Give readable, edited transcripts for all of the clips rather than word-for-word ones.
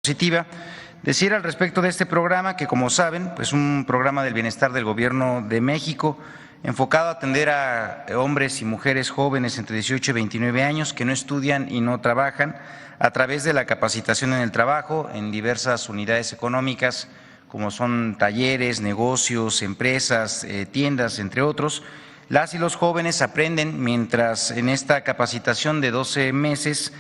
Positiva. Decir al respecto de este programa que, como saben, es un programa del bienestar del Gobierno de México enfocado a atender a hombres y mujeres jóvenes entre 18 y 29 años que no estudian y no trabajan a través de la capacitación en el trabajo en diversas unidades económicas como son talleres, negocios, empresas, tiendas, entre otros. Las y los jóvenes aprenden mientras en esta capacitación de 12 meses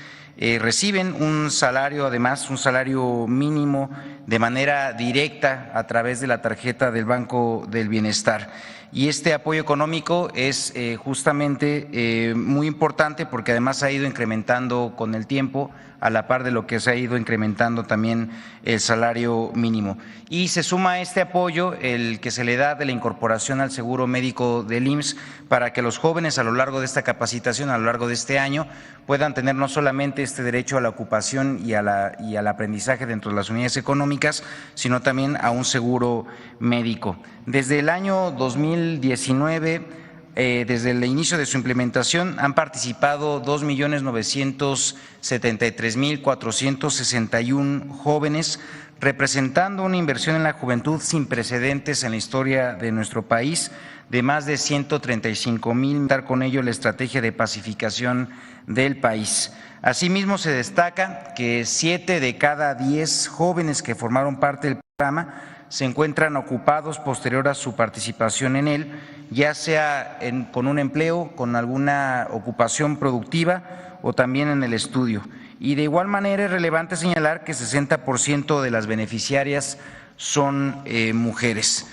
reciben un salario, además un salario mínimo de manera directa a través de la tarjeta del Banco del Bienestar. Y este apoyo económico es justamente muy importante porque además ha ido incrementando con el tiempo a la par de lo que se ha ido incrementando también el salario mínimo. Y se suma a este apoyo el que se le da de la incorporación al seguro médico del IMSS para que los jóvenes a lo largo de esta capacitación, a lo largo de este año, puedan tener no solamente este derecho a la ocupación y al aprendizaje dentro de las unidades económicas, sino también a un seguro médico. Desde el año 2019, desde el inicio de su implementación, han participado 2.973.461 jóvenes, representando una inversión en la juventud sin precedentes en la historia de nuestro país, de más de 135,000, con ello la estrategia de pacificación del país. Asimismo, se destaca que 7 de cada 10 jóvenes que formaron parte del programa se encuentran ocupados posterior a su participación en él, ya sea con un empleo, con alguna ocupación productiva o también en el estudio. Y de igual manera es relevante señalar que 60% de las beneficiarias son mujeres.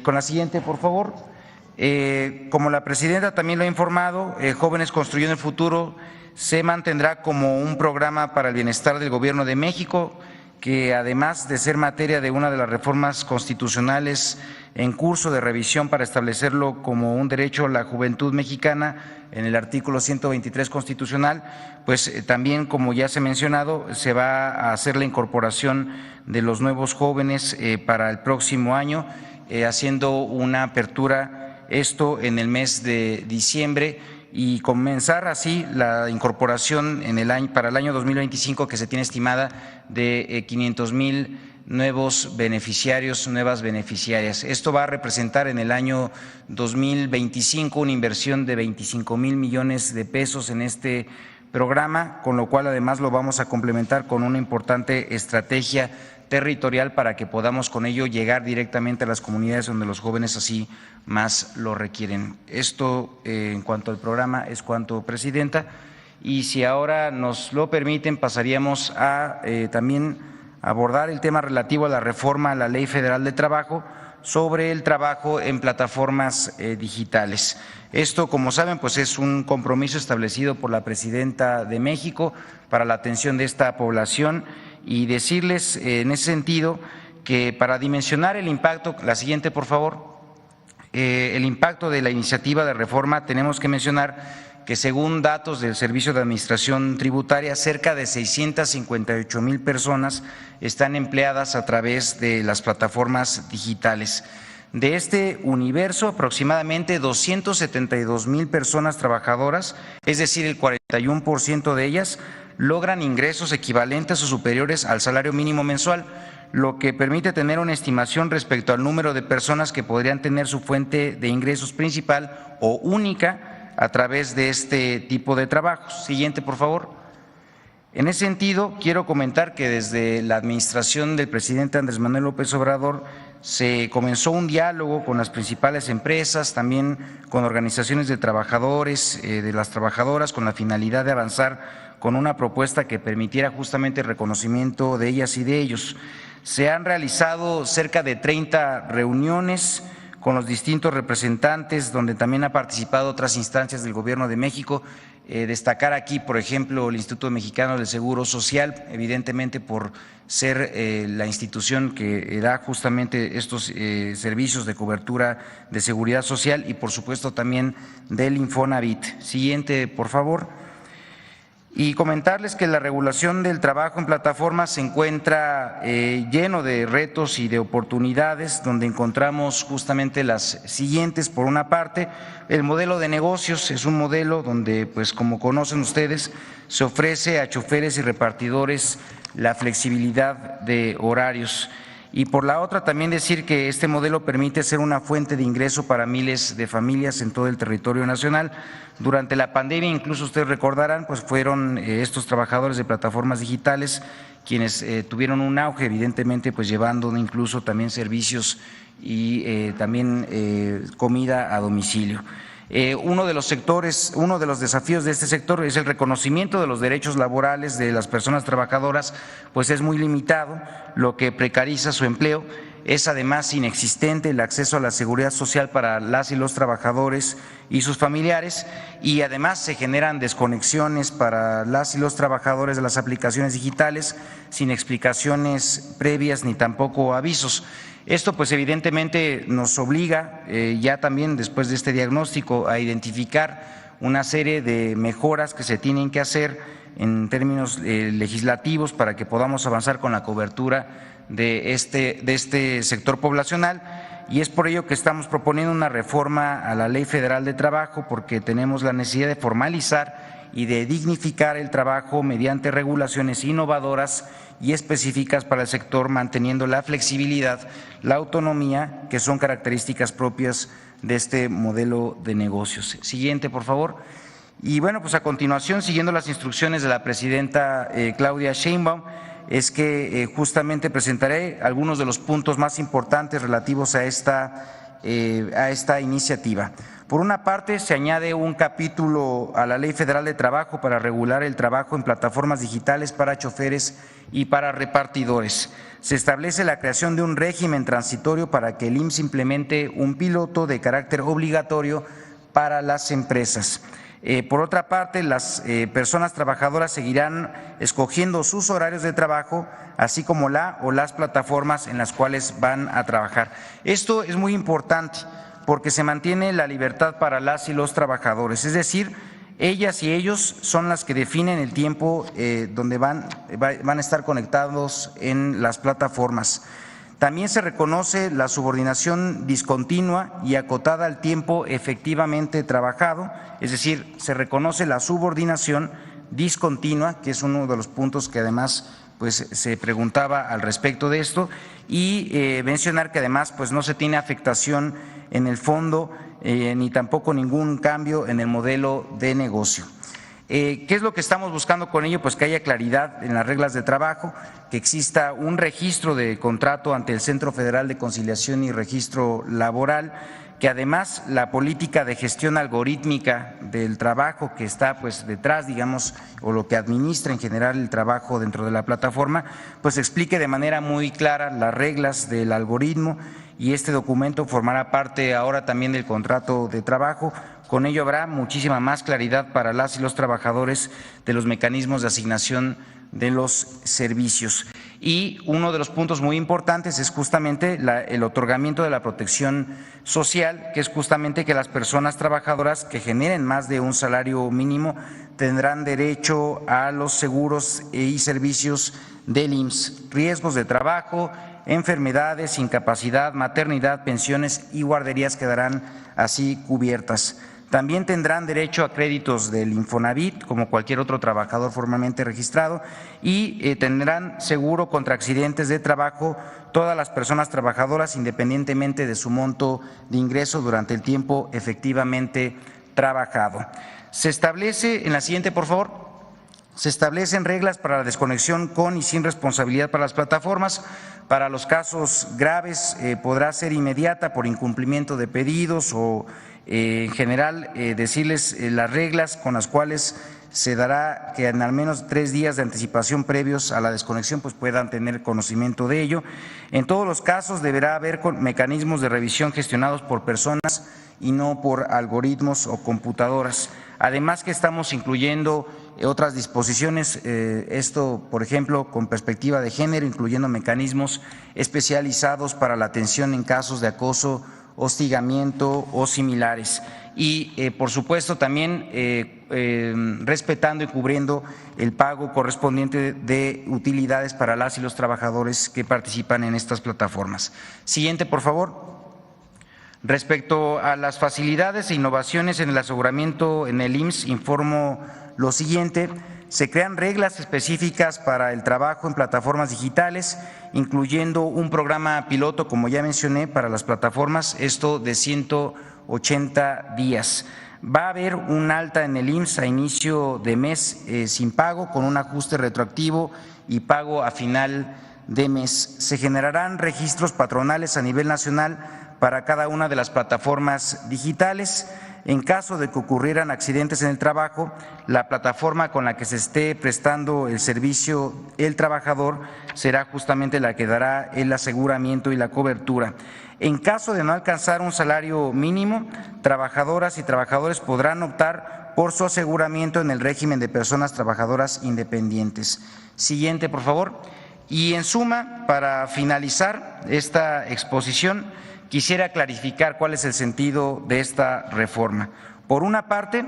Con la siguiente, por favor. Como la presidenta también lo ha informado, Jóvenes Construyendo el Futuro se mantendrá como un programa para el bienestar del Gobierno de México, que además de ser materia de una de las reformas constitucionales en curso de revisión para establecerlo como un derecho a la juventud mexicana en el artículo 123 constitucional, pues también, como ya se ha mencionado, se va a hacer la incorporación de los nuevos jóvenes para el próximo año, haciendo una apertura, esto en el mes de diciembre, y comenzar así la incorporación para el año 2025, que se tiene estimada de 500,000 nuevos beneficiarios, nuevas beneficiarias. Esto va a representar en el año 2025 una inversión de 25,000 millones de pesos en este programa, con lo cual además lo vamos a complementar con una importante estrategia territorial para que podamos con ello llegar directamente a las comunidades donde los jóvenes así más lo requieren. Esto en cuanto al programa es cuanto, presidenta, y si ahora nos lo permiten pasaríamos a también abordar el tema relativo a la reforma a la Ley Federal de Trabajo sobre el trabajo en plataformas digitales. Esto, como saben, pues es un compromiso establecido por la presidenta de México para la atención de esta población, y decirles en ese sentido que para dimensionar el impacto, la siguiente por favor, el impacto de la iniciativa de reforma, tenemos que mencionar que según datos del Servicio de Administración Tributaria, cerca de 658,000 personas están empleadas a través de las plataformas digitales. De este universo, aproximadamente 272,000 personas trabajadoras, es decir, el 41% de ellas, logran ingresos equivalentes o superiores al salario mínimo mensual, lo que permite tener una estimación respecto al número de personas que podrían tener su fuente de ingresos principal o única a través de este tipo de trabajos. Siguiente, por favor. En ese sentido, quiero comentar que desde la administración del presidente Andrés Manuel López Obrador se comenzó un diálogo con las principales empresas, también con organizaciones de trabajadores, de las trabajadoras, con la finalidad de avanzar con una propuesta que permitiera justamente el reconocimiento de ellas y de ellos. Se han realizado cerca de 30 reuniones con los distintos representantes, donde también ha participado otras instancias del Gobierno de México. Destacar aquí, por ejemplo, el Instituto Mexicano del Seguro Social, evidentemente por ser la institución que da justamente estos servicios de cobertura de seguridad social, y por supuesto también del Infonavit. Siguiente, por favor. Y comentarles que la regulación del trabajo en plataformas se encuentra lleno de retos y de oportunidades, donde encontramos justamente las siguientes. Por una parte, el modelo de negocios es un modelo donde, pues como conocen ustedes, se ofrece a choferes y repartidores la flexibilidad de horarios. Y por la otra, también decir que este modelo permite ser una fuente de ingreso para miles de familias en todo el territorio nacional. Durante la pandemia, incluso ustedes recordarán, pues fueron estos trabajadores de plataformas digitales quienes tuvieron un auge, evidentemente, pues llevando incluso también servicios y también comida a domicilio. Uno de los desafíos de este sector es el reconocimiento de los derechos laborales de las personas trabajadoras, pues es muy limitado, lo que precariza su empleo. Es además inexistente el acceso a la seguridad social para las y los trabajadores y sus familiares, y además se generan desconexiones para las y los trabajadores de las aplicaciones digitales sin explicaciones previas ni tampoco avisos. Esto pues evidentemente nos obliga ya también después de este diagnóstico a identificar una serie de mejoras que se tienen que hacer en términos legislativos para que podamos avanzar con la cobertura de este sector poblacional, y es por ello que estamos proponiendo una reforma a la Ley Federal de Trabajo, porque tenemos la necesidad de formalizar y de dignificar el trabajo mediante regulaciones innovadoras y específicas para el sector, manteniendo la flexibilidad, la autonomía, que son características propias de este modelo de negocios. Siguiente, por favor. Y bueno, pues a continuación, siguiendo las instrucciones de la presidenta Claudia Sheinbaum, es que justamente presentaré algunos de los puntos más importantes relativos a esta iniciativa. Por una parte, se añade un capítulo a la Ley Federal de Trabajo para regular el trabajo en plataformas digitales para choferes y para repartidores. Se establece la creación de un régimen transitorio para que el IMSS implemente un piloto de carácter obligatorio para las empresas. Por otra parte, las personas trabajadoras seguirán escogiendo sus horarios de trabajo, así como la o las plataformas en las cuales van a trabajar. Esto es muy importante porque se mantiene la libertad para las y los trabajadores, es decir, ellas y ellos son las que definen el tiempo donde van a estar conectados en las plataformas. También se reconoce la subordinación discontinua y acotada al tiempo efectivamente trabajado, es decir, se reconoce la subordinación discontinua, que es uno de los puntos que además pues se preguntaba al respecto de esto, y mencionar que además pues no se tiene afectación en el fondo ni tampoco ningún cambio en el modelo de negocio. ¿Qué es lo que estamos buscando con ello? Pues que haya claridad en las reglas de trabajo, que exista un registro de contrato ante el Centro Federal de Conciliación y Registro Laboral, que además la política de gestión algorítmica del trabajo que está pues detrás, digamos, o lo que administra en general el trabajo dentro de la plataforma, pues explique de manera muy clara las reglas del algoritmo, y este documento formará parte ahora también del contrato de trabajo. Con ello habrá muchísima más claridad para las y los trabajadores de los mecanismos de asignación de los servicios. Y uno de los puntos muy importantes es justamente el otorgamiento de la protección social, que es justamente que las personas trabajadoras que generen más de un salario mínimo tendrán derecho a los seguros y servicios del IMSS, riesgos de trabajo, enfermedades, incapacidad, maternidad, pensiones y guarderías quedarán así cubiertas. También tendrán derecho a créditos del Infonavit, como cualquier otro trabajador formalmente registrado, y tendrán seguro contra accidentes de trabajo todas las personas trabajadoras, independientemente de su monto de ingreso durante el tiempo efectivamente trabajado. Se establece, en la siguiente, por favor. Se establecen reglas para la desconexión con y sin responsabilidad para las plataformas. Para los casos graves podrá ser inmediata por incumplimiento de pedidos o en general decirles las reglas con las cuales se dará que en al menos 3 días de anticipación previos a la desconexión pues puedan tener conocimiento de ello. En todos los casos deberá haber mecanismos de revisión gestionados por personas y no por algoritmos o computadoras. Además que estamos incluyendo otras disposiciones, esto por ejemplo con perspectiva de género, incluyendo mecanismos especializados para la atención en casos de acoso, hostigamiento o similares. Y por supuesto también respetando y cubriendo el pago correspondiente de utilidades para las y los trabajadores que participan en estas plataformas. Siguiente, por favor. Respecto a las facilidades e innovaciones en el aseguramiento en el IMSS, informo lo siguiente. Se crean reglas específicas para el trabajo en plataformas digitales, incluyendo un programa piloto, como ya mencioné, para las plataformas, esto de 180 días. Va a haber un alta en el IMSS a inicio de mes sin pago, con un ajuste retroactivo y pago a final de mes. Se generarán registros patronales a nivel nacional para cada una de las plataformas digitales. En caso de que ocurrieran accidentes en el trabajo, la plataforma con la que se esté prestando el servicio el trabajador será justamente la que dará el aseguramiento y la cobertura. En caso de no alcanzar un salario mínimo, trabajadoras y trabajadores podrán optar por su aseguramiento en el régimen de personas trabajadoras independientes. Siguiente, por favor. Y en suma, para finalizar esta exposición, quisiera clarificar cuál es el sentido de esta reforma. Por una parte,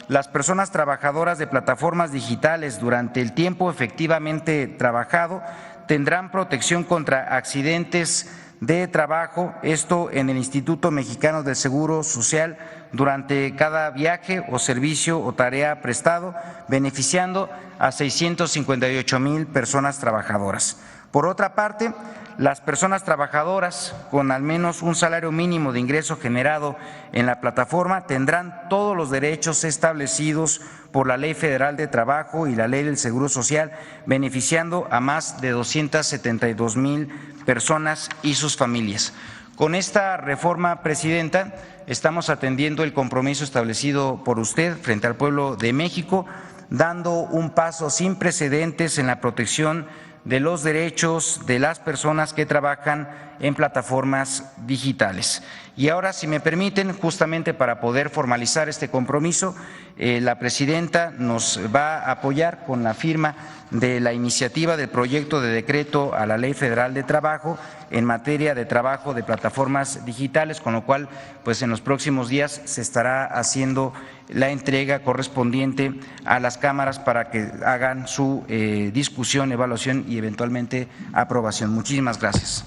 las personas trabajadoras de plataformas digitales durante el tiempo efectivamente trabajado tendrán protección contra accidentes de trabajo, esto en el Instituto Mexicano del Seguro Social durante cada viaje o servicio o tarea prestado, beneficiando a 658,000 personas trabajadoras. Por otra parte, las personas trabajadoras con al menos un salario mínimo de ingreso generado en la plataforma tendrán todos los derechos establecidos por la Ley Federal de Trabajo y la Ley del Seguro Social, beneficiando a más de 272,000 personas y sus familias. Con esta reforma, Presidenta, estamos atendiendo el compromiso establecido por usted frente al pueblo de México, dando un paso sin precedentes en la protección de los derechos de las personas que trabajan en plataformas digitales. Y ahora, si me permiten, justamente para poder formalizar este compromiso, la Presidenta nos va a apoyar con la firma de la iniciativa del proyecto de decreto a la Ley Federal de Trabajo en materia de trabajo de plataformas digitales, con lo cual, pues en los próximos días se estará haciendo la entrega correspondiente a las cámaras para que hagan su discusión, evaluación y eventualmente aprobación. Muchísimas gracias.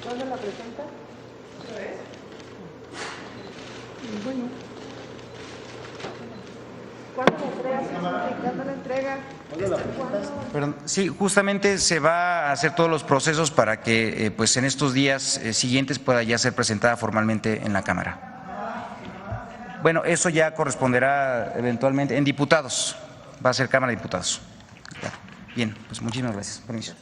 ¿Dónde la presenta? ¿Otra vez? Bueno. ¿Cuándo la entrega? ¿Cuándo la entrega? ¿Cuándo la presentas? Perdón, sí, justamente se va a hacer todos los procesos para que pues en estos días siguientes pueda ya ser presentada formalmente en la Cámara. Bueno, eso ya corresponderá eventualmente en diputados, va a ser Cámara de Diputados. Bien, pues muchísimas gracias. Permiso.